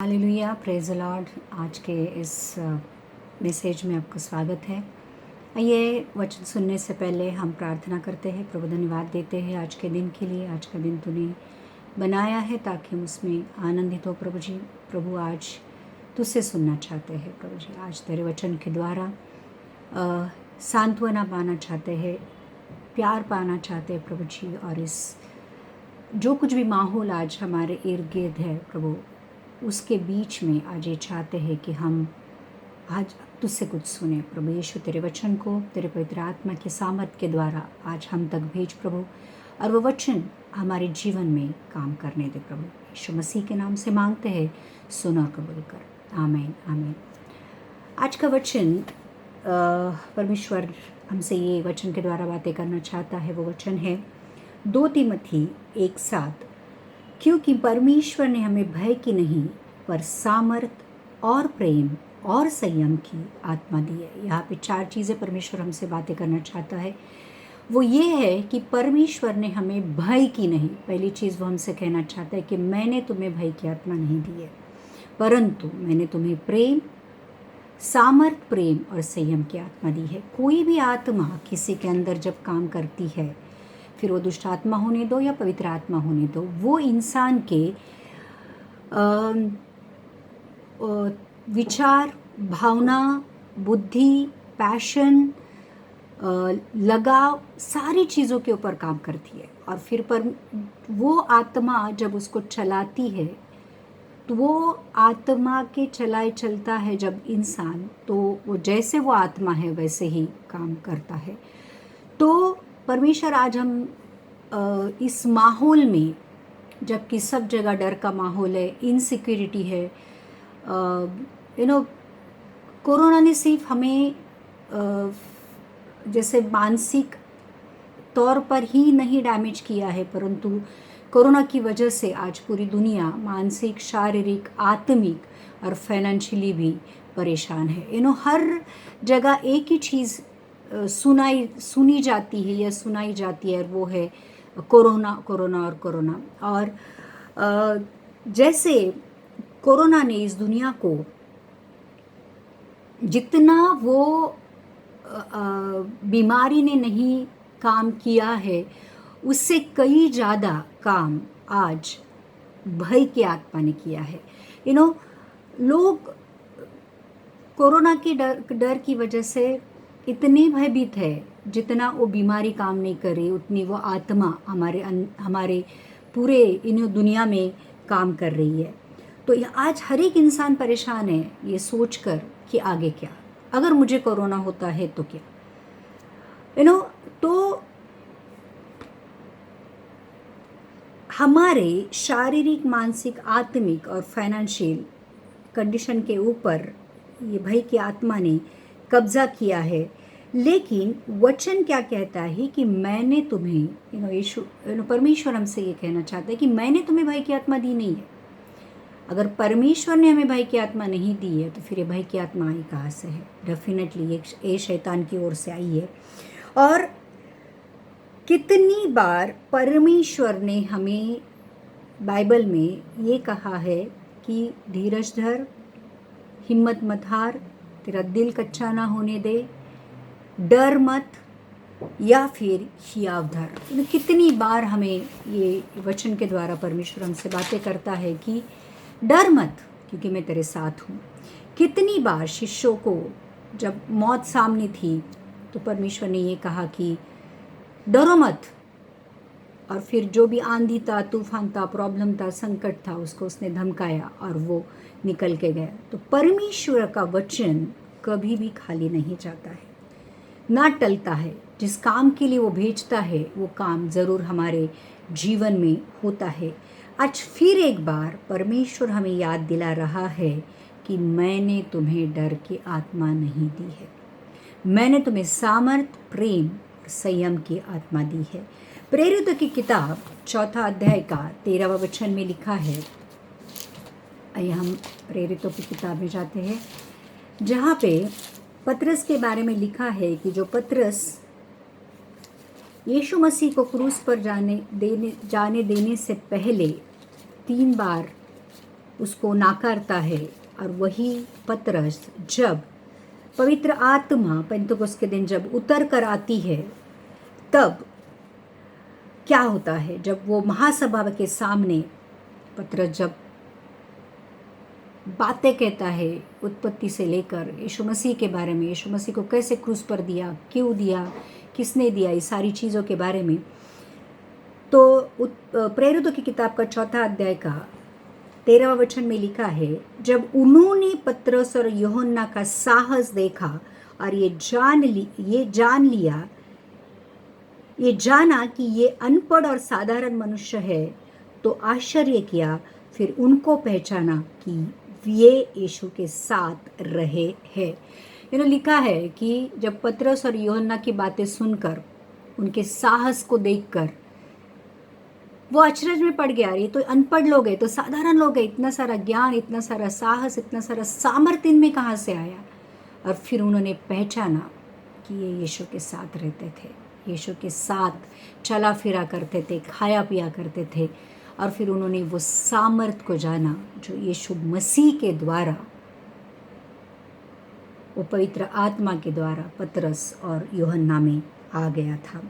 Hallelujah, praise the Lord. आज के इस मैसेज में आपका स्वागत है। आइए वचन सुनने से पहले हम प्रार्थना करते हैं। प्रभु धन्यवाद देते हैं आज के दिन के लिए। आज का दिन तूने बनाया है ताकि हम उसमें आनंदित हो। प्रभु जी, प्रभु आज तुझसे सुनना चाहते हैं। प्रभु जी, आज तेरे वचन के द्वारा सांत्वना पाना चाहते हैं, प्यार पाना चाहते हैं प्रभु जी। और इस जो कुछ भी माहौल आज हमारे इर्द गिर्द है प्रभु, उसके बीच में आज ये चाहते हैं कि हम आज तुझसे कुछ सुने। प्रभु यीशु, तेरे वचन को तेरे पवित्र आत्मा के सामर्थ के द्वारा आज हम तक भेज प्रभु, और वो वचन हमारे जीवन में काम करने दे प्रभु। यीशु मसीह के नाम से मांगते हैं, सुन और कबूल कर। आमीन आमीन। आज का वचन परमेश्वर हमसे ये वचन के द्वारा बातें करना चाहता है। वो वचन है 2 तीमुथी 1:7। क्योंकि परमेश्वर ने हमें भय की नहीं पर सामर्थ और प्रेम और संयम की आत्मा दी है। यहाँ पे 4 चीज़ें परमेश्वर हमसे बातें करना चाहता है। वो ये है कि परमेश्वर ने हमें भय की नहीं, पहली चीज़ वो हमसे कहना चाहता है कि मैंने तुम्हें भय की आत्मा नहीं दी है, परंतु मैंने तुम्हें प्रेम, सामर्थ, प्रेम और संयम की आत्मा दी है। कोई भी आत्मा किसी के अंदर जब काम करती है, फिर वो दुष्ट आत्मा होने दो या पवित्र आत्मा होने दो, वो इंसान के विचार, भावना, बुद्धि, पैशन, लगाव, सारी चीज़ों के ऊपर काम करती है। और फिर पर वो आत्मा जब उसको चलाती है, तो वो आत्मा के चलाए चलता है जब इंसान, तो वो जैसे वो आत्मा है वैसे ही काम करता है। तो परमेश्वर आज हम इस माहौल में, जबकि सब जगह डर का माहौल है, इनसिक्योरिटी है, कोरोना ने सिर्फ हमें जैसे मानसिक तौर पर ही नहीं डैमेज किया है, परंतु कोरोना की वजह से आज पूरी दुनिया मानसिक, शारीरिक, आत्मिक और फाइनेंशियली भी परेशान है। हर जगह एक ही चीज़ सुनी जाती है या सुनाई जाती है, और वो है कोरोना, कोरोना और कोरोना। और जैसे कोरोना ने इस दुनिया को जितना वो बीमारी ने नहीं काम किया है, उससे कई ज़्यादा काम आज भय की आत्मा ने किया है। लोग कोरोना की डर की वजह से इतने भयभीत है, जितना वो बीमारी काम नहीं करे उतनी वो आत्मा हमारे पूरे दुनिया में काम कर रही है। तो आज हर एक इंसान परेशान है ये सोचकर कि आगे क्या, अगर मुझे कोरोना होता है तो क्या। तो हमारे शारीरिक, मानसिक, आत्मिक और फाइनेंशियल कंडीशन के ऊपर ये भय की आत्मा ने कब्जा किया है। लेकिन वचन क्या कहता है कि मैंने तुम्हें, परमेश्वर हमसे ये कहना चाहता है कि मैंने तुम्हें भय की आत्मा दी नहीं है। अगर परमेश्वर ने हमें भय की आत्मा नहीं दी है तो फिर ये भय की आत्मा आई कहाँ से है? डेफिनेटली ये शैतान की ओर से आई है। और कितनी बार परमेश्वर ने हमें बाइबल में ये कहा है कि धीरज धर, हिम्मत मत हार, तेरा दिल कच्चा ना होने दे, डर मत, या फिर हियाव धर। कितनी बार हमें ये वचन के द्वारा परमेश्वर हमसे बातें करता है कि डर मत क्योंकि मैं तेरे साथ हूँ। कितनी बार शिष्यों को जब मौत सामने थी तो परमेश्वर ने ये कहा कि डरो मत, और फिर जो भी आंधी था, तूफान था, प्रॉब्लम था, संकट था, उसको उसने धमकाया और वो निकल के गया। तो परमेश्वर का वचन कभी भी खाली नहीं जाता है, ना टलता है। जिस काम के लिए वो भेजता है वो काम ज़रूर हमारे जीवन में होता है। आज फिर एक बार परमेश्वर हमें याद दिला रहा है कि मैंने तुम्हें डर की आत्मा नहीं दी है, मैंने तुम्हें सामर्थ, प्रेम, संयम की आत्मा दी है। प्रेरितों की किताब 4 अध्याय का 13वां वचन में लिखा है। आइए हम प्रेरितों की किताब में जाते हैं, जहाँ पे पतरस के बारे में लिखा है कि जो पतरस यीशु मसीह को क्रूस पर जाने देने से पहले 3 बार उसको नाकारता है। और वही पतरस जब पवित्र आत्मा पेंतुकोस्त के दिन जब उतर कर आती है, तब क्या होता है, जब वो महासभा के सामने पतरस जब बातें कहता है उत्पत्ति से लेकर यीशु मसीह के बारे में, यीशु मसीह को कैसे क्रूस पर दिया, क्यों दिया, किसने दिया, ये सारी चीज़ों के बारे में, तो प्रेरितों की किताब का 4 अध्याय का 13वां वचन में लिखा है, जब उन्होंने पतरस और यूहन्ना का साहस देखा और ये जाना कि ये अनपढ़ और साधारण मनुष्य है, तो आश्चर्य किया। फिर उनको पहचाना कि ये यीशु के साथ रहे हैं। लिखा है कि जब पतरस और यूहन्ना की बातें सुनकर, उनके साहस को देखकर वो अचरज में पड़ गया। ये तो अनपढ़ लोग हैं, तो साधारण लोग हैं, इतना सारा ज्ञान, इतना सारा साहस, इतना सारा सामर्थ्य इनमें कहाँ से आया। और फिर उन्होंने पहचाना कि ये यीशु के साथ रहते थे, यीशु के साथ चला फिरा करते थे, खाया पिया करते थे। और फिर उन्होंने वो सामर्थ को जाना जो यीशु मसीह के द्वारा, वो पवित्र आत्मा के द्वारा पतरस और यूहन्ना में आ गया था।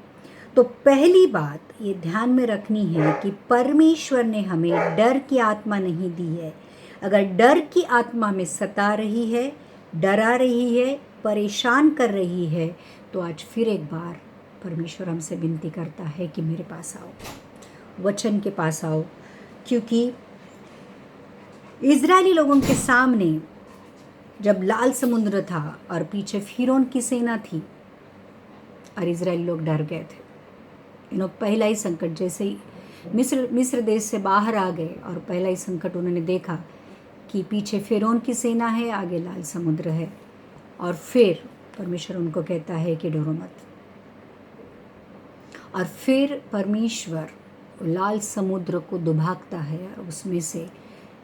तो पहली बात ये ध्यान में रखनी है कि परमेश्वर ने हमें डर की आत्मा नहीं दी है। अगर डर की आत्मा में सता रही है, डरा रही है, परेशान कर रही है, तो आज फिर एक बार परमेश्वर हमसे विनती करता है कि मेरे पास आओ, वचन के पास आओ। क्योंकि इजरायली लोगों के सामने जब लाल समुद्र था और पीछे फिरौन की सेना थी और इजरायली लोग डर गए थे। पहला ही संकट, जैसे ही मिस्र देश से बाहर आ गए और पहला ही संकट उन्होंने देखा कि पीछे फिरौन की सेना है, आगे लाल समुद्र है। और फिर परमेश्वर उनको कहता है कि डरो मत। और फिर परमेश्वर लाल समुद्र को दुभागता है और उसमें से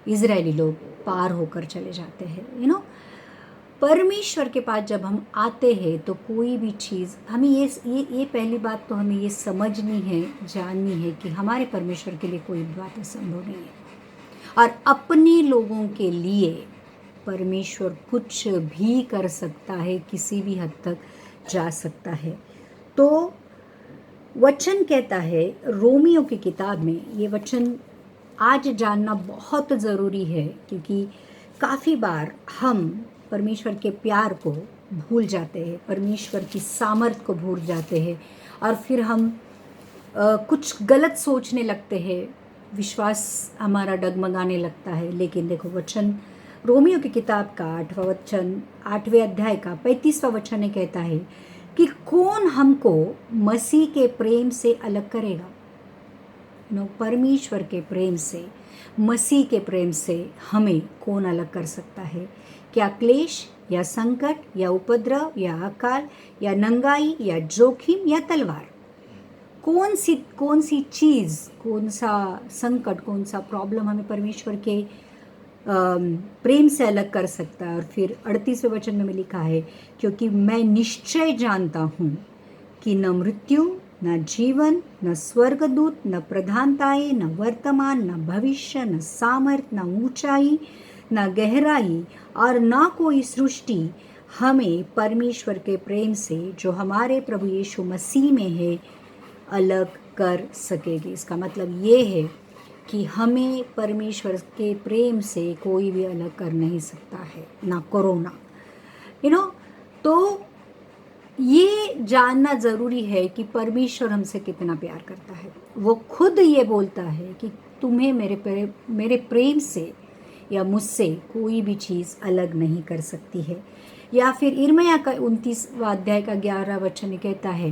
इजरायली लोग पार होकर चले जाते हैं। परमेश्वर के पास जब हम आते हैं तो कोई भी चीज़ हमें ये पहली बात तो हमें ये समझनी है, जाननी है कि हमारे परमेश्वर के लिए कोई बात असंभव नहीं है। और अपने लोगों के लिए परमेश्वर कुछ भी कर सकता है, किसी भी हद तक जा सकता है। तो वचन कहता है रोमियो की किताब में, ये वचन आज जानना बहुत ज़रूरी है, क्योंकि काफ़ी बार हम परमेश्वर के प्यार को भूल जाते हैं, परमेश्वर की सामर्थ को भूल जाते हैं और फिर हम कुछ गलत सोचने लगते हैं, विश्वास हमारा डगमगाने लगता है। लेकिन देखो, वचन रोमियो की किताब का 8वें अध्याय का 35वां वचन ने कहता है कि कौन हमको मसीह के प्रेम से अलग करेगा। परमेश्वर के प्रेम से, मसीह के प्रेम से हमें कौन अलग कर सकता है? क्या क्लेश या संकट या उपद्रव या अकाल या नंगाई या जोखिम या तलवार? कौन सी चीज़, कौन सा संकट, कौन सा प्रॉब्लम हमें परमेश्वर के प्रेम से अलग कर सकता है? और फिर 38वें वचन में लिखा है, क्योंकि मैं निश्चय जानता हूँ कि न मृत्यु, न जीवन, न स्वर्गदूत, न प्रधानताएं, न वर्तमान, न भविष्य, न सामर्थ, न ऊंचाई, न गहराई और न कोई सृष्टि हमें परमेश्वर के प्रेम से जो हमारे प्रभु यीशु मसीह में है अलग कर सकेगी। इसका मतलब ये है कि हमें परमेश्वर के प्रेम से कोई भी अलग कर नहीं सकता है, ना कोरोना। तो ये जानना ज़रूरी है कि परमेश्वर हमसे कितना प्यार करता है। वो खुद ये बोलता है कि तुम्हें मेरे प्रेम से या मुझसे कोई भी चीज़ अलग नहीं कर सकती है। या फिर यिर्मयाह का 29वां अध्याय का 11वां वचन कहता है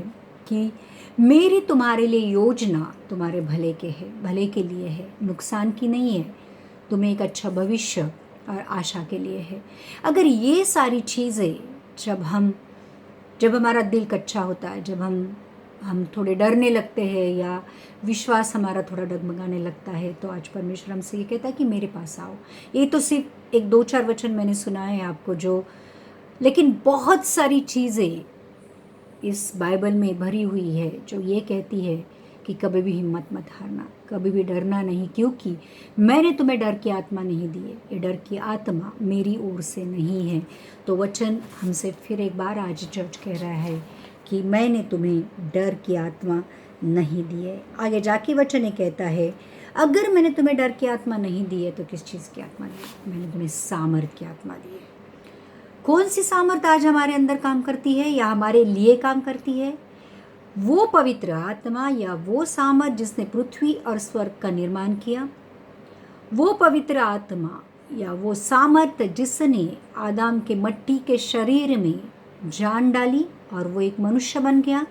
कि मेरी तुम्हारे लिए योजना तुम्हारे भले के लिए है, नुकसान की नहीं है, तुम्हें एक अच्छा भविष्य और आशा के लिए है। अगर ये सारी चीज़ें जब हमारा दिल कच्चा होता है, जब हम थोड़े डरने लगते हैं या विश्वास हमारा थोड़ा डगमगाने लगता है, तो आज परमेश्वर हमसे ये कहता है कि मेरे पास आओ। ये तो सिर्फ 1-2-4 वचन मैंने सुनाए हैं आपको, लेकिन बहुत सारी चीज़ें इस बाइबल में भरी हुई है जो ये कहती है कि कभी भी हिम्मत मत हारना, कभी भी डरना नहीं, क्योंकि मैंने तुम्हें डर की आत्मा नहीं दी है, ये डर की आत्मा मेरी ओर से नहीं है। तो वचन हमसे फिर एक बार आज चर्च कह रहा है कि मैंने तुम्हें डर की आत्मा नहीं दी है। आगे जाके वचन ये कहता है, अगर मैंने तुम्हें डर की आत्मा नहीं दी है तो किस चीज़ की आत्मा दी है? मैंने तुम्हें सामर्थ की आत्मा दी है। कौन सी सामर्थ आज हमारे अंदर काम करती है या हमारे लिए काम करती है? वो पवित्र आत्मा या वो सामर्थ जिसने पृथ्वी और स्वर्ग का निर्माण किया, वो पवित्र आत्मा या वो सामर्थ जिसने आदम के मट्टी के शरीर में जान डाली और वो एक मनुष्य बन गया,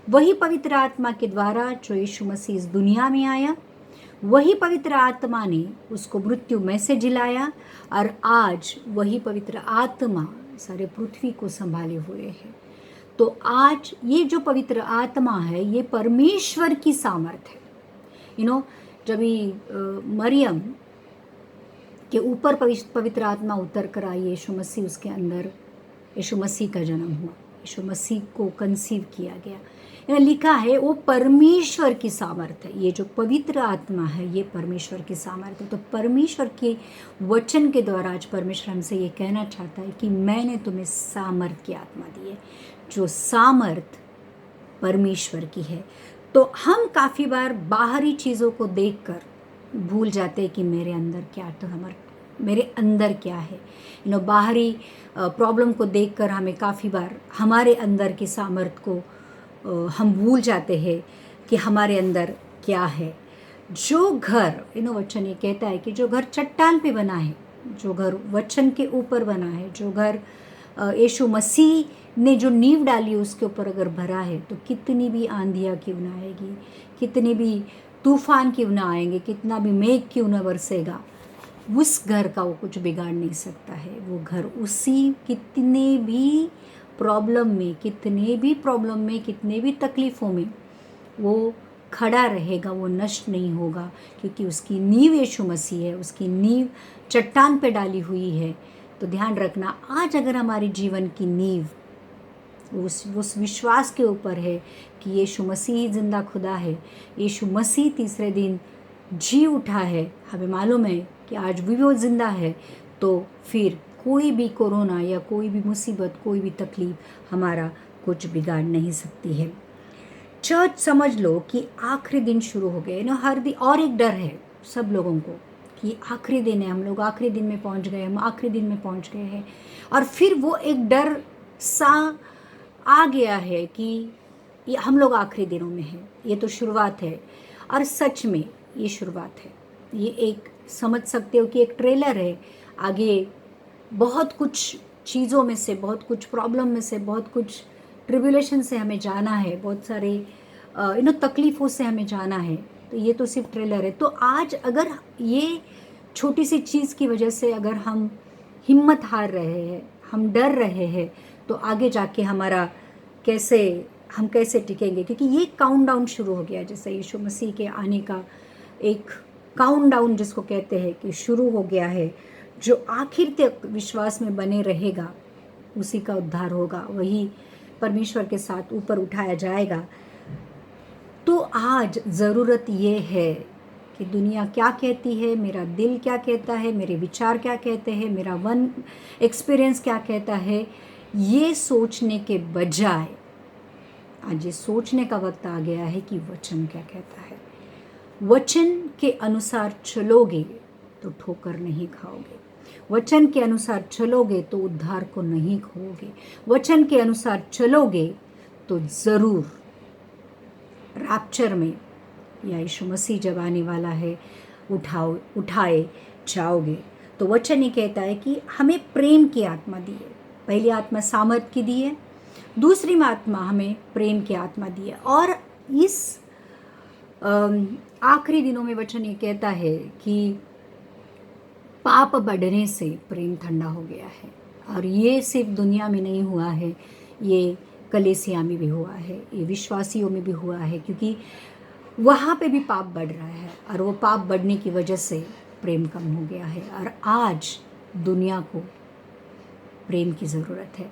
वही पवित्र आत्मा के द्वारा जो यीशु मसीह इस दुनिया में आया, वही पवित्र आत्मा ने उसको मृत्यु में से जिलाया और आज वही पवित्र आत्मा सारे पृथ्वी को संभाले हुए है। तो आज ये जो पवित्र आत्मा है ये परमेश्वर की सामर्थ है। जब मरियम के ऊपर पवित्र आत्मा उतर कर आई, यीशु मसीह उसके अंदर, यीशु मसीह का जन्म हुआ, यीशु मसीह को कंसीव किया गया, लिखा है वो परमेश्वर की सामर्थ है। ये जो पवित्र आत्मा है ये परमेश्वर की सामर्थ है। तो परमेश्वर के वचन के द्वारा आज परमेश्वर हमसे ये कहना चाहता है कि मैंने तुम्हें सामर्थ की आत्मा दी है, जो सामर्थ परमेश्वर की है। तो हम काफ़ी बार बाहरी चीज़ों को देखकर भूल जाते हैं कि मेरे अंदर क्या, तो मेरे अंदर क्या है। बाहरी प्रॉब्लम को देखकर हमें काफ़ी बार हमारे अंदर की सामर्थ को हम भूल जाते हैं कि हमारे अंदर क्या है। जो घर वचन ये कहता है कि जो घर चट्टान पे बना है, जो घर वचन के ऊपर बना है, जो घर यीशु मसीह ने जो नींव डाली उसके ऊपर अगर भरा है, तो कितनी भी आंधियाँ क्यों ना आएगी, कितनी भी तूफान क्यों ना आएंगे, कितना भी मेघ क्यों ना बरसेगा, उस घर का वो कुछ बिगाड़ नहीं सकता है। वो घर उसी कितने भी प्रॉब्लम में, कितने भी तकलीफ़ों में वो खड़ा रहेगा, वो नष्ट नहीं होगा, क्योंकि उसकी नींव यीशु मसीह है, उसकी नींव चट्टान पे डाली हुई है। तो ध्यान रखना, आज अगर हमारे जीवन की नींव उस विश्वास के ऊपर है कि यीशु मसीह जिंदा खुदा है, यीशु मसीह तीसरे दिन जी उठा है, हमें मालूम है कि आज भी वो जिंदा है, तो फिर कोई भी कोरोना या कोई भी मुसीबत, कोई भी तकलीफ हमारा कुछ बिगाड़ नहीं सकती है। चर्च समझ लो कि आखिरी दिन शुरू हो गए हर दिन, और एक डर है सब लोगों को कि आखिरी दिन है, हम लोग आखिरी दिन में पहुंच गए, हम आखिरी दिन में पहुंच गए हैं। और फिर वो एक डर सा आ गया है कि ये हम लोग आखिरी दिनों में हैं, ये तो शुरुआत है। और सच में ये शुरुआत है, ये एक समझ सकते हो कि एक ट्रेलर है। आगे बहुत कुछ चीज़ों में से, बहुत कुछ प्रॉब्लम में से, बहुत कुछ ट्रिब्यूलेशन से हमें जाना है, बहुत सारे तकलीफ़ों से हमें जाना है। तो ये तो सिर्फ ट्रेलर है। तो आज अगर ये छोटी सी चीज़ की वजह से अगर हम हिम्मत हार रहे हैं, हम डर रहे हैं, तो आगे जाके हम कैसे टिकेंगे? क्योंकि ये काउंटडाउन शुरू हो गया, जैसे यीशु मसीह के आने का एक काउंटडाउन जिसको कहते हैं कि शुरू हो गया है। जो आखिर तक विश्वास में बने रहेगा उसी का उद्धार होगा, वही परमेश्वर के साथ ऊपर उठाया जाएगा। तो आज ज़रूरत ये है कि दुनिया क्या कहती है, मेरा दिल क्या कहता है, मेरे विचार क्या कहते हैं, मेरा वन एक्सपीरियंस क्या कहता है, ये सोचने के बजाय आज ये सोचने का वक्त आ गया है कि वचन क्या कहता है। वचन के अनुसार चलोगे तो ठोकर नहीं खाओगे, वचन के अनुसार चलोगे तो उद्धार को नहीं खोओगे, वचन के अनुसार चलोगे तो ज़रूर रैप्चर में या यीशु मसीह जब आने वाला है उठाए जाओगे। तो वचन ये कहता है कि हमें प्रेम की आत्मा दी है। पहली आत्मा सामर्थ की दी है, दूसरी आत्मा हमें प्रेम की आत्मा दी है। और इस आखिरी दिनों में वचन ये कहता है कि पाप बढ़ने से प्रेम ठंडा हो गया है। और ये सिर्फ दुनिया में नहीं हुआ है, ये कलीसिया में भी हुआ है, ये विश्वासियों में भी हुआ है, क्योंकि वहाँ पे भी पाप बढ़ रहा है और वो पाप बढ़ने की वजह से प्रेम कम हो गया है। और आज दुनिया को प्रेम की ज़रूरत है।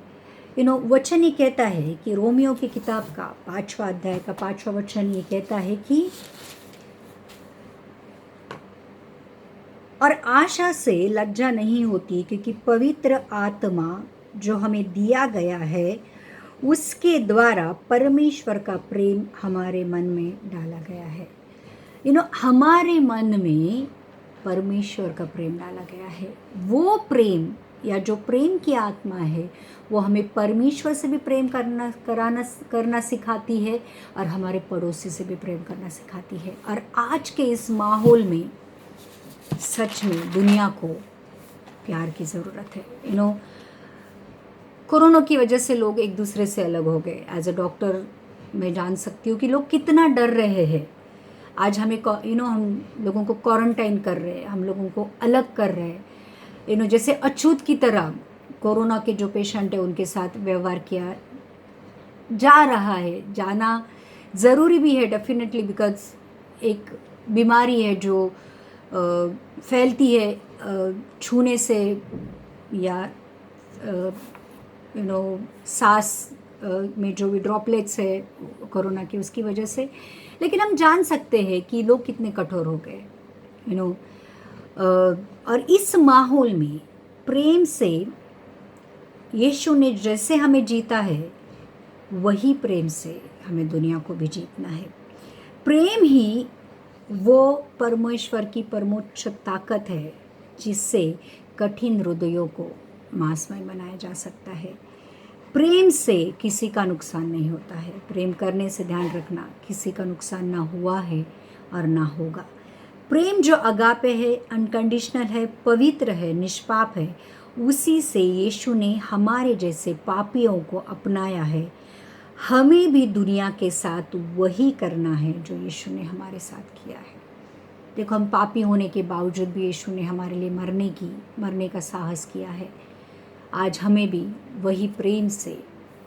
वचन ये कहता है कि रोमियो की किताब का 5वां अध्याय का 5वां वचन ये कहता है कि और आशा से लज्जा नहीं होती, क्योंकि पवित्र आत्मा जो हमें दिया गया है उसके द्वारा परमेश्वर का प्रेम हमारे मन में डाला गया है। हमारे मन में परमेश्वर का प्रेम डाला गया है। वो प्रेम या जो प्रेम की आत्मा है वो हमें परमेश्वर से भी प्रेम करना सिखाती है और हमारे पड़ोसी से भी प्रेम करना सिखाती है। और आज के इस माहौल में सच में दुनिया को प्यार की ज़रूरत है। कोरोना की वजह से लोग एक दूसरे से अलग हो गए। एज अ डॉक्टर मैं जान सकती हूँ कि लोग कितना डर रहे हैं। आज हमें हम लोगों को क्वारंटाइन कर रहे हैं, हम लोगों को अलग कर रहे हैं। जैसे अछूत की तरह कोरोना के जो पेशेंट है उनके साथ व्यवहार किया जा रहा है। जाना ज़रूरी भी है डेफिनेटली, बिकॉज एक बीमारी है जो फैलती है छूने से या सांस में जो भी ड्रॉपलेट्स है कोरोना की उसकी वजह से। लेकिन हम जान सकते हैं कि लोग कितने कठोर हो गए। और इस माहौल में प्रेम से यीशु ने जैसे हमें जीता है वही प्रेम से हमें दुनिया को भी जीतना है। प्रेम ही वो परमेश्वर की परमोच्च ताकत है जिससे कठिन हृदयों को मांसमय बनाया जा सकता है। प्रेम से किसी का नुकसान नहीं होता है। प्रेम करने से ध्यान रखना, किसी का नुकसान ना हुआ है और ना होगा। प्रेम जो अगापे है, अनकंडीशनल है, पवित्र है, निष्पाप है, उसी से यीशु ने हमारे जैसे पापियों को अपनाया है। हमें भी दुनिया के साथ वही करना है जो यीशु ने हमारे साथ किया है। देखो, हम पापी होने के बावजूद भी यीशु ने हमारे लिए मरने का साहस किया है। आज हमें भी वही प्रेम से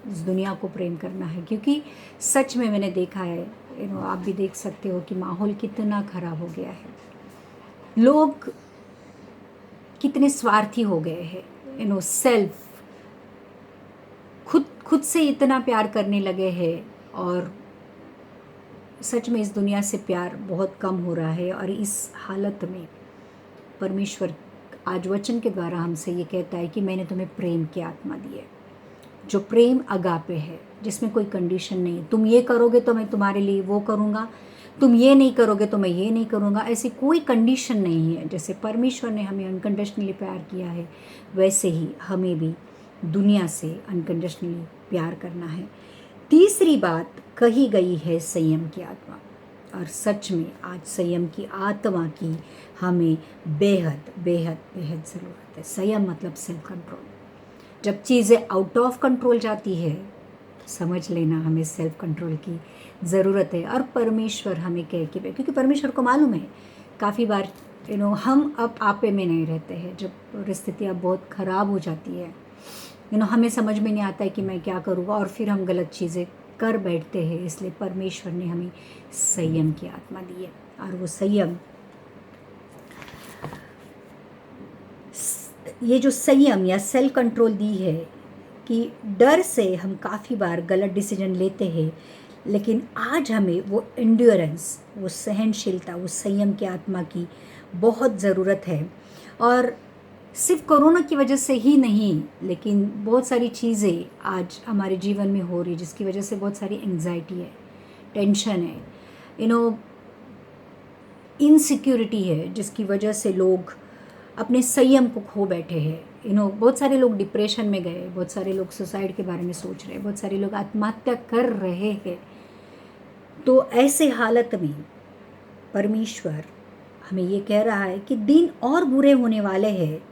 इस दुनिया को प्रेम करना है, क्योंकि सच में मैंने देखा है, आप भी देख सकते हो कि माहौल कितना खराब हो गया है। लोग कितने स्वार्थी हो गए हैं। सेल्फ खुद से इतना प्यार करने लगे हैं और सच में इस दुनिया से प्यार बहुत कम हो रहा है। और इस हालत में परमेश्वर आज वचन के द्वारा हमसे ये कहता है कि मैंने तुम्हें प्रेम की आत्मा दी है, जो प्रेम अगापे है, जिसमें कोई कंडीशन नहीं। तुम ये करोगे तो मैं तुम्हारे लिए वो करूँगा, तुम ये नहीं करोगे तो मैं ये नहीं करूँगा। ऐसी कोई कंडीशन नहीं है। जैसे परमेश्वर ने हमें अनकंडीशनली प्यार किया है, वैसे ही हमें भी दुनिया से अनकंडीशनली प्यार करना है। तीसरी बात कही गई है संयम की आत्मा। और सच में आज संयम की आत्मा की हमें बेहद बेहद बेहद ज़रूरत है। संयम मतलब सेल्फ कंट्रोल। जब चीज़ें आउट ऑफ कंट्रोल जाती है समझ लेना हमें सेल्फ कंट्रोल की ज़रूरत है। और परमेश्वर हमें कह के, क्योंकि परमेश्वर को मालूम है काफ़ी बार हम अब आपे में नहीं रहते हैं। जब परिस्थितियाँ बहुत ख़राब हो जाती है, हमें समझ में नहीं आता है कि मैं क्या करूँगा, और फिर हम गलत चीज़ें कर बैठते हैं। इसलिए परमेश्वर ने हमें संयम की आत्मा दी है। और वो संयम, ये जो संयम या सेल्फ कंट्रोल दी है कि डर से हम काफ़ी बार गलत डिसीजन लेते हैं, लेकिन आज हमें वो एंड्योरेंस, वो सहनशीलता, वो संयम की आत्मा की बहुत ज़रूरत है। और सिर्फ कोरोना की वजह से ही नहीं, लेकिन बहुत सारी चीज़ें आज हमारे जीवन में हो रही है जिसकी वजह से बहुत सारी एंग्जाइटी है, टेंशन है, इनसिक्योरिटी है, जिसकी वजह से लोग अपने संयम को खो बैठे हैं। बहुत सारे लोग डिप्रेशन में गए, बहुत सारे लोग सुसाइड के बारे में सोच रहे हैं, बहुत सारे लोग आत्महत्या कर रहे हैं। तो ऐसे हालत में परमेश्वर हमें ये कह रहा है कि दिन और बुरे होने वाले हैं।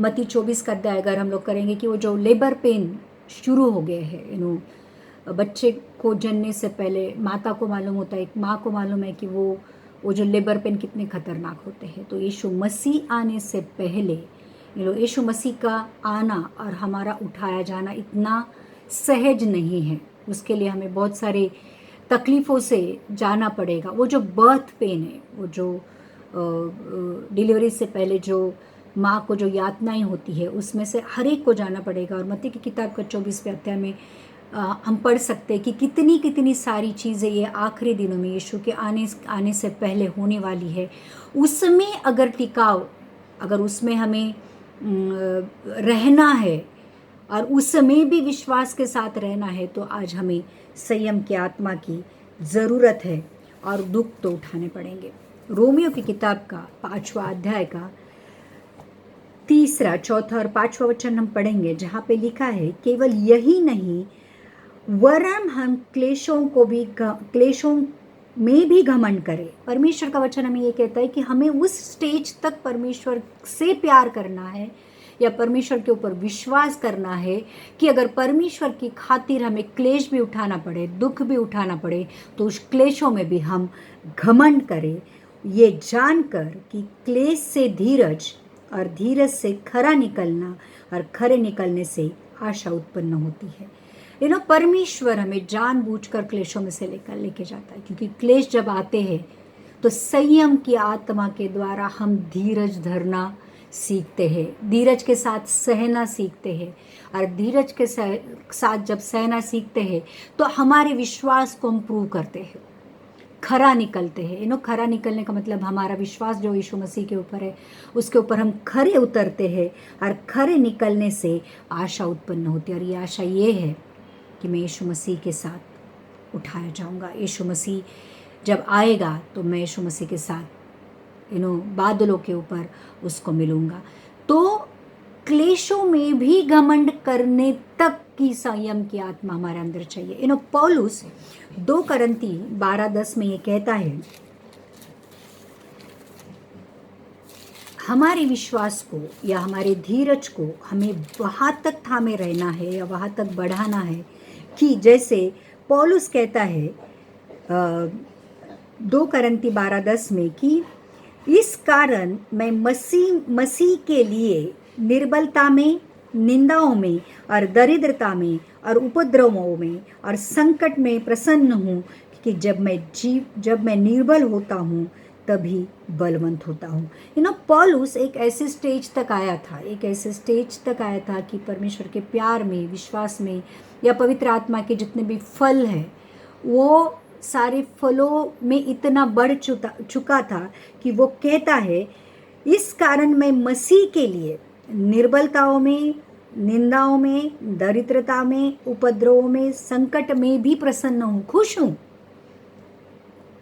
मत्ती 24 का अध्याय अगर हम लोग करेंगे कि वो जो लेबर पेन शुरू हो गए हैं, बच्चे को जनने से पहले माता को मालूम होता है, एक माँ को मालूम है कि वो जो लेबर पेन कितने खतरनाक होते हैं। तो यीशु मसीह आने से पहले यीशु मसीह का आना और हमारा उठाया जाना इतना सहज नहीं है। उसके लिए हमें बहुत सारे तकलीफ़ों से जाना पड़ेगा। वो जो बर्थ पेन है, वो जो डिलीवरी से पहले जो माँ को जो यातनाएं होती है उसमें से हर एक को जाना पड़ेगा। और मत्ती की किताब का 24वें अध्याय में हम पढ़ सकते हैं कि कितनी कितनी सारी चीज़ें ये आखिरी दिनों में यीशु के आने से पहले होने वाली है। उसमें अगर टिकाव, अगर उसमें हमें रहना है और उसमें भी विश्वास के साथ रहना है, तो आज हमें संयम की आत्मा की ज़रूरत है और दुख तो उठाने पड़ेंगे। रोमियो की किताब का 5वां अध्याय का 3, 4 और 5वां वचन हम पढ़ेंगे, जहाँ पे लिखा है, केवल यही नहीं वरन हम क्लेशों में भी घमंड करें। परमेश्वर का वचन हमें ये कहता है कि हमें उस स्टेज तक परमेश्वर से प्यार करना है या परमेश्वर के ऊपर विश्वास करना है कि अगर परमेश्वर की खातिर हमें क्लेश भी उठाना पड़े, दुख भी उठाना पड़े, तो उस क्लेशों में भी हम घमंड करें, ये जानकर कि क्लेश से धीरज और धीरज से खरा निकलना और खरे निकलने से आशा उत्पन्न होती है। परमेश्वर हमें जानबूझकर क्लेशों में से लेके जाता है, क्योंकि क्लेश जब आते हैं तो संयम की आत्मा के द्वारा हम धीरज धरना सीखते हैं, धीरज के साथ सहना सीखते हैं। और धीरज के साथ जब सहना सीखते हैं तो हमारे विश्वास को हम प्रूव करते हैं, खरा निकलते हैं। खरा निकलने का मतलब हमारा विश्वास जो यीशु मसीह के ऊपर है उसके ऊपर हम खरे उतरते हैं और खरे निकलने से आशा उत्पन्न होती है। और ये आशा ये है कि मैं यीशु मसीह के साथ उठाया जाऊंगा। यीशु मसीह जब आएगा तो मैं यीशु मसीह के साथ बादलों के ऊपर उसको मिलूंगा। तो क्लेशों में भी घमंड करने तक की संयम की आत्मा हमारे अंदर चाहिए। पौलुस 2 करंती 12:10 में ये कहता है, हमारे विश्वास को या हमारे धीरज को हमें वहाँ तक थामे रहना है या वहाँ तक बढ़ाना है कि जैसे पौलुस कहता है 2 करंती 12:10 में कि इस कारण मैं मसीह के लिए निर्बलता में, निंदाओं में और दरिद्रता में और उपद्रवों में और संकट में प्रसन्न हूँ, कि जब मैं निर्बल होता हूँ तभी बलवंत होता हूँ। पौलुस एक ऐसे स्टेज तक आया था कि परमेश्वर के प्यार में, विश्वास में या पवित्र आत्मा के जितने भी फल हैं वो सारे फलों में इतना बढ़ चुका था कि वो कहता है, इस कारण मैं मसीह के लिए निर्बलताओं में, निंदाओं में, दरिद्रता में, उपद्रवों में, संकट में भी प्रसन्न हूँ, खुश हूँ,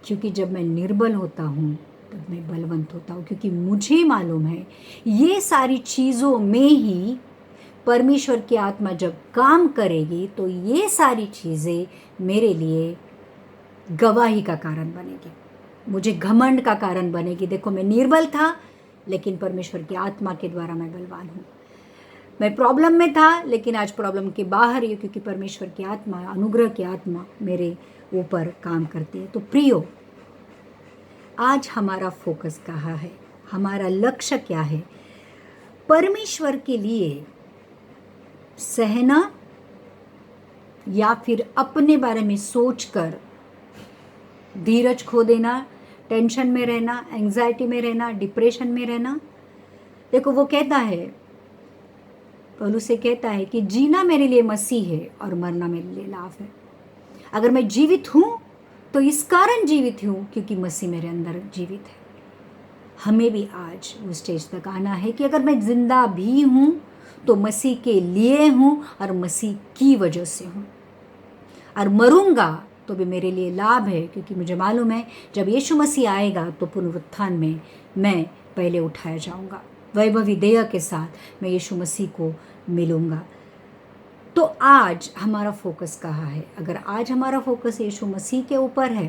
क्योंकि जब मैं निर्बल होता हूँ तब मैं बलवंत होता हूँ। क्योंकि मुझे मालूम है ये सारी चीज़ों में ही परमेश्वर की आत्मा जब काम करेगी तो ये सारी चीज़ें मेरे लिए गवाही का कारण बनेगी, मुझे घमंड का कारण बनेगी। देखो, मैं निर्बल था लेकिन परमेश्वर की आत्मा के द्वारा मैं बलवान हूँ। मैं प्रॉब्लम में था लेकिन आज प्रॉब्लम के बाहर ही, क्योंकि परमेश्वर की आत्मा, अनुग्रह की आत्मा मेरे ऊपर काम करती है। तो प्रियो, आज हमारा फोकस कहाँ है, हमारा लक्ष्य क्या है? परमेश्वर के लिए सहना या फिर अपने बारे में सोचकर धीरज खो देना, टेंशन में रहना, एंजाइटी में रहना, डिप्रेशन में रहना? देखो, वो कहता है, पौलुस से कहता है कि जीना मेरे लिए मसीह है और मरना मेरे लिए लाभ है। अगर मैं जीवित हूँ तो इस कारण जीवित हूँ क्योंकि मसीह मेरे अंदर जीवित है। हमें भी आज उस स्टेज तक आना है कि अगर मैं जिंदा भी हूँ तो मसीह के लिए हूँ और मसीह की वजह से हूँ, और मरूंगा तो भी मेरे लिए लाभ है, क्योंकि मुझे मालूम है जब यीशु मसीह आएगा तो पुनरुत्थान में मैं पहले उठाया जाऊंगा, वैभवी देह के साथ मैं यीशु मसीह को मिलूंगा। तो आज हमारा फोकस कहाँ है? अगर आज हमारा फोकस यीशु मसीह के ऊपर है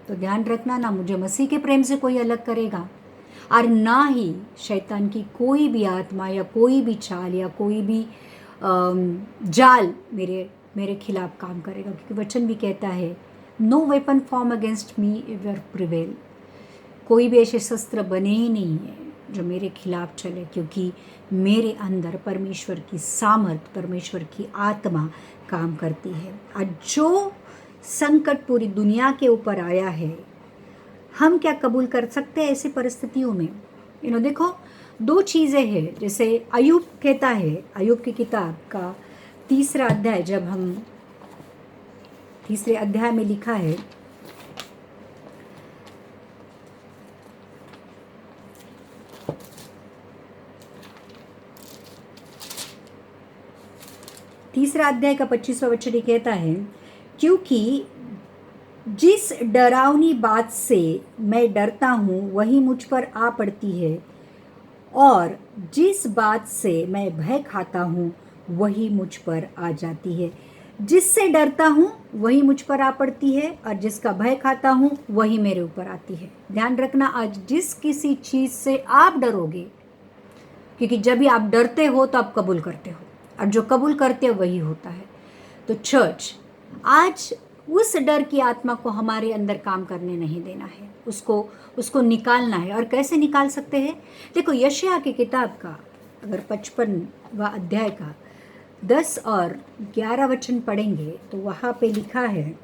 तो ध्यान रखना, ना मुझे मसीह के प्रेम से कोई अलग करेगा और ना ही शैतान की कोई भी आत्मा या कोई भी चाल या कोई भी जाल मेरे खिलाफ काम करेगा। क्योंकि वचन भी कहता है, no weapon form against me ever prevail. कोई भी ऐसे शस्त्र बने ही नहीं है जो मेरे खिलाफ चले, क्योंकि मेरे अंदर परमेश्वर की सामर्थ, परमेश्वर की आत्मा काम करती है। और जो संकट पूरी दुनिया के ऊपर आया है, हम क्या कबूल कर सकते हैं ऐसी परिस्थितियों में? देखो, दो चीज़ें हैं, जैसे अय्यूब कहता है, अय्यूब की किताब का 3रा अध्याय, जब हम 3रे अध्याय में लिखा है, तीसरा अध्याय का 25वां वचन कहता है, क्योंकि जिस डरावनी बात से मैं डरता हूँ वही मुझ पर आ पड़ती है, और जिस बात से मैं भय खाता हूँ वही मुझ पर आ जाती है। जिससे डरता हूँ वही मुझ पर आ पड़ती है, और जिसका भय खाता हूँ वही मेरे ऊपर आती है। ध्यान रखना, आज जिस किसी चीज़ से आप डरोगे, क्योंकि जब भी आप डरते हो तो आप कबूल करते हो, और जो कबूल करते हो वही होता है। तो चर्च, आज उस डर की आत्मा को हमारे अंदर काम करने नहीं देना है, उसको निकालना है। और कैसे निकाल सकते हैं? देखो, यशायाह की किताब का अगर 55वां अध्याय का 10 और 11 वचन पढ़ेंगे तो वहाँ पे लिखा है,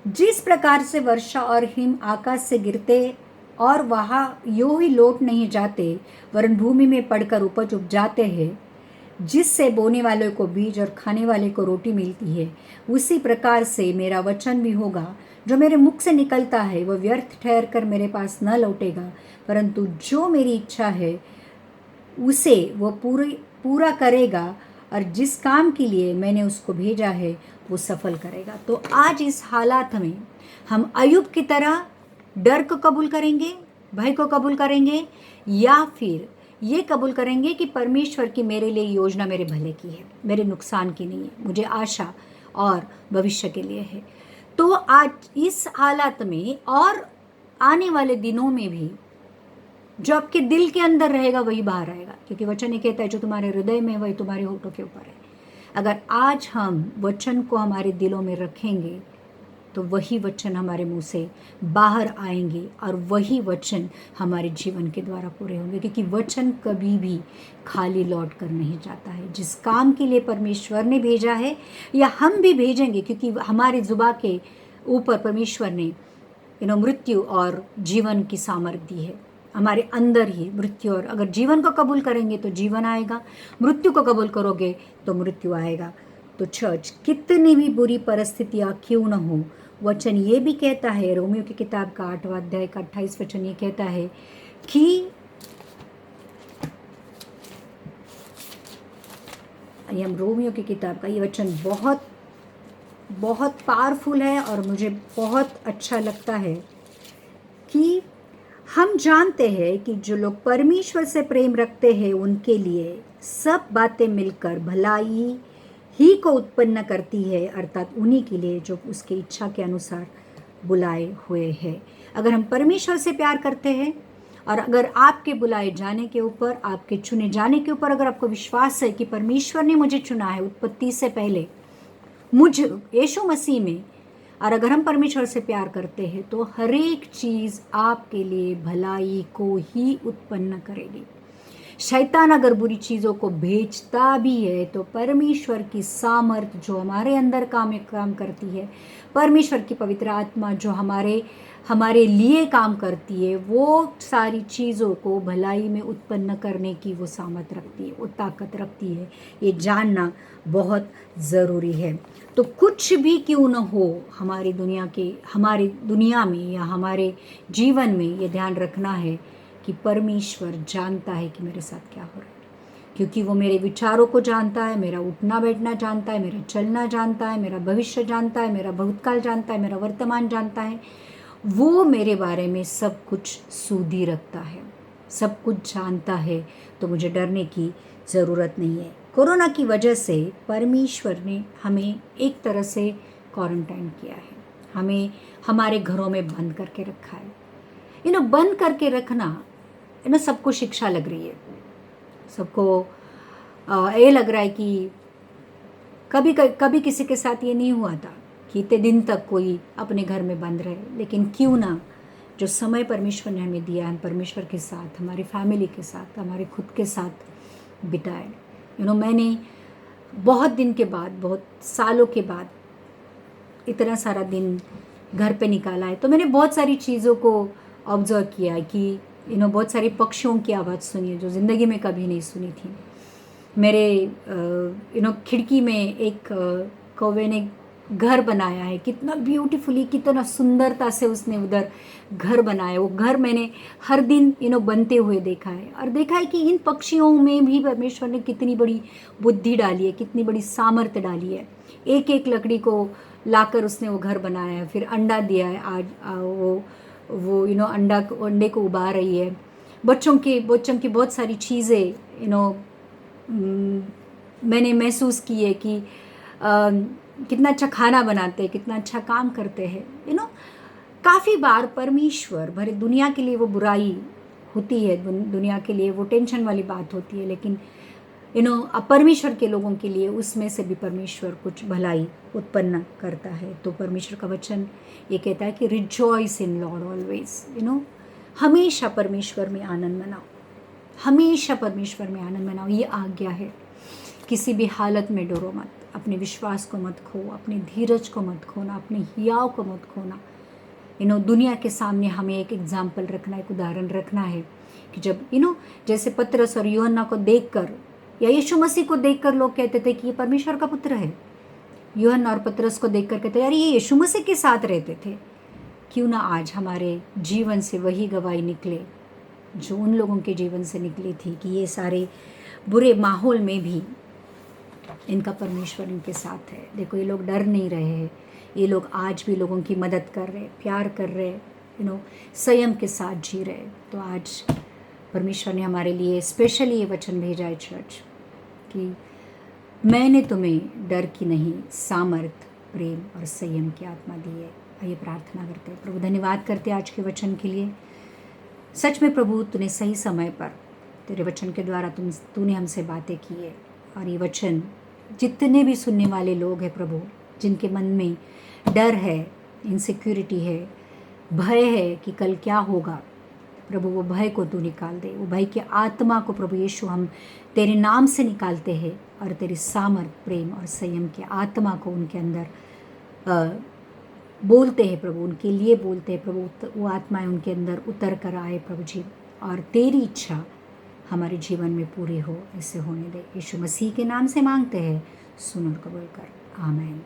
जिस प्रकार से वर्षा और हिम आकाश से गिरते और वहाँ यूं ही लौट नहीं जाते, वरन भूमि में पड़कर उपज उग जाते हैं, जिससे बोने वाले को बीज और खाने वाले को रोटी मिलती है, उसी प्रकार से मेरा वचन भी होगा जो मेरे मुख से निकलता है, वह व्यर्थ ठहर कर मेरे पास न लौटेगा, परंतु जो मेरी इच्छा है उसे वह पूरा करेगा, और जिस काम के लिए मैंने उसको भेजा है वो सफल करेगा। तो आज इस हालात में हम अय्यूब की तरह डर को कबूल करेंगे, भय को कबूल करेंगे, या फिर ये कबूल करेंगे कि परमेश्वर की मेरे लिए योजना मेरे भले की है, मेरे नुकसान की नहीं है, मुझे आशा और भविष्य के लिए है। तो आज इस हालात में और आने वाले दिनों में भी जो आपके दिल के अंदर रहेगा वही बाहर आएगा, क्योंकि वचन ये कहता है जो तुम्हारे हृदय में वही तुम्हारे होठों के ऊपर है। अगर आज हम वचन को हमारे दिलों में रखेंगे तो वही वचन हमारे मुंह से बाहर आएंगे, और वही वचन हमारे जीवन के द्वारा पूरे होंगे, क्योंकि वचन कभी भी खाली लौट कर नहीं जाता है। जिस काम के लिए परमेश्वर ने भेजा है, या हम भी भेजेंगे, क्योंकि हमारे जुबा के ऊपर परमेश्वर ने मृत्यु और जीवन की सामर्थ्य दी है। हमारे अंदर ही मृत्यु, और अगर जीवन को कबूल करेंगे तो जीवन आएगा, मृत्यु को कबूल करोगे तो मृत्यु आएगा। तो चर्च, कितनी भी बुरी परिस्थितियाँ क्यों न हो, वचन ये भी कहता है, रोमियो की किताब का 8वां अध्याय का 28 वचन ये कहता है कि हम रोमियो की किताब का ये वचन बहुत बहुत पावरफुल है और मुझे बहुत अच्छा लगता है कि हम जानते हैं कि जो लोग परमेश्वर से प्रेम रखते हैं उनके लिए सब बातें मिलकर भलाई ही को उत्पन्न करती है, अर्थात उन्हीं के लिए जो उसकी इच्छा के अनुसार बुलाए हुए हैं। अगर हम परमेश्वर से प्यार करते हैं, और अगर आपके बुलाए जाने के ऊपर, आपके चुने जाने के ऊपर अगर आपको विश्वास है कि परमेश्वर ने मुझे चुना है उत्पत्ति से पहले मुझ यीशु मसीह में, और अगर हम परमेश्वर से प्यार करते हैं तो हर एक चीज़ आपके लिए भलाई को ही उत्पन्न करेगी। शैतान अगर बुरी चीज़ों को भेजता भी है तो परमेश्वर की सामर्थ जो हमारे अंदर काम करती है, परमेश्वर की पवित्र आत्मा जो हमारे लिए काम करती है, वो सारी चीज़ों को भलाई में उत्पन्न करने की वो सामर्थ रखती है, वो ताकत रखती है। ये जानना बहुत ज़रूरी है। तो कुछ भी क्यों न हो हमारी दुनिया में या हमारे जीवन में, ये ध्यान रखना है कि परमेश्वर जानता है कि मेरे साथ क्या हो रहा है, क्योंकि वो मेरे विचारों को जानता है, मेरा उठना बैठना जानता है, मेरा चलना जानता है, मेरा भविष्य जानता है, मेरा भूतकाल जानता है, मेरा वर्तमान जानता है। वो मेरे बारे में सब कुछ सूधी रखता है, सब कुछ जानता है। तो मुझे डरने की ज़रूरत नहीं है। कोरोना की वजह से परमेश्वर ने हमें एक तरह से क्वारंटाइन किया है, हमें हमारे घरों में बंद करके रखा है। बंद करके रखना सबको शिक्षा लग रही है, सबको ये लग रहा है कि कभी किसी के साथ ये नहीं हुआ था कि इतने दिन तक कोई अपने घर में बंद रहे। लेकिन क्यों ना, जो समय परमेश्वर ने हमें दिया है, परमेश्वर के साथ, हमारी फैमिली के साथ, हमारे खुद के साथ बिताए। मैंने बहुत दिन के बाद, बहुत सालों के बाद इतना सारा दिन घर पे निकाला है, तो मैंने बहुत सारी चीज़ों को ऑब्जर्व किया कि बहुत सारी पक्षियों की आवाज़ सुनी है जो ज़िंदगी में कभी नहीं सुनी थी। मेरे खिड़की में एक कौवे ने घर बनाया है, कितना ब्यूटीफुली, कितना सुंदरता से उसने उधर घर बनाया। वो घर मैंने हर दिन बनते हुए देखा है, और देखा है कि इन पक्षियों में भी परमेश्वर ने कितनी बड़ी बुद्धि डाली है, कितनी बड़ी सामर्थ्य डाली है। एक एक लकड़ी को लाकर उसने वो घर बनाया है, फिर अंडा दिया है। आज वो अंडे को उबाल रही है। बच्चों की बहुत सारी चीज़ें मैंने महसूस की है कि कितना अच्छा खाना बनाते हैं, कितना अच्छा काम करते हैं। काफ़ी बार परमेश्वर भरे दुनिया के लिए वो बुराई होती है, दुनिया के लिए वो टेंशन वाली बात होती है, लेकिन परमेश्वर के लोगों के लिए उसमें से भी परमेश्वर कुछ भलाई उत्पन्न करता है। तो परमेश्वर का वचन ये कहता है कि रिजॉइस इन लॉर्ड ऑलवेज। हमेशा परमेश्वर में आनंद मनाओ, हमेशा परमेश्वर में आनंद मनाओ, ये आज्ञा है। किसी भी हालत में डरो मत, अपने विश्वास को मत खो, अपने धीरज को मत खोना, अपने हियाव को मत खोना। दुनिया के सामने हमें एक एग्जाम्पल रखना, एक उदाहरण रखना है कि जब जैसे पतरस और यूहन्ना को देखकर या यीशु मसीह को देखकर लोग कहते थे कि ये परमेश्वर का पुत्र है। यूहन्ना और पतरस को देखकर कहते यार ये यीशु मसीह के साथ रहते थे। क्यों ना आज हमारे जीवन से वही गवाही निकले जो उन लोगों के जीवन से निकली थी कि ये सारे बुरे माहौल में भी इनका परमेश्वर इनके साथ है। देखो, ये लोग डर नहीं रहे हैं, ये लोग आज भी लोगों की मदद कर रहे, प्यार कर रहे, संयम के साथ जी रहे। तो आज परमेश्वर ने हमारे लिए स्पेशली ये वचन भेजा है चर्च कि मैंने तुम्हें डर की नहीं, सामर्थ, प्रेम और संयम की आत्मा दी है। आइए प्रार्थना करते हैं। प्रभु, धन्यवाद करते हैं आज के वचन के लिए। सच में प्रभु, तूने सही समय पर तेरे वचन के द्वारा तूने हमसे बातें की है, और ये वचन जितने भी सुनने वाले लोग हैं प्रभु, जिनके मन में डर है, इनसिक्योरिटी है, भय है कि कल क्या होगा, प्रभु वो भय को तू निकाल दे। वो भय की आत्मा को प्रभु यीशु हम तेरे नाम से निकालते हैं, और तेरी सामर्थ, प्रेम और संयम की आत्मा को उनके अंदर बोलते हैं प्रभु, उनके लिए बोलते हैं प्रभु। वो आत्माएं उनके अंदर उतर कर आए प्रभु जी, और तेरी इच्छा हमारे जीवन में पूरी हो, ऐसे होने दे। यीशु मसीह के नाम से मांगते हैं, सुन और कबूल कर, आमीन।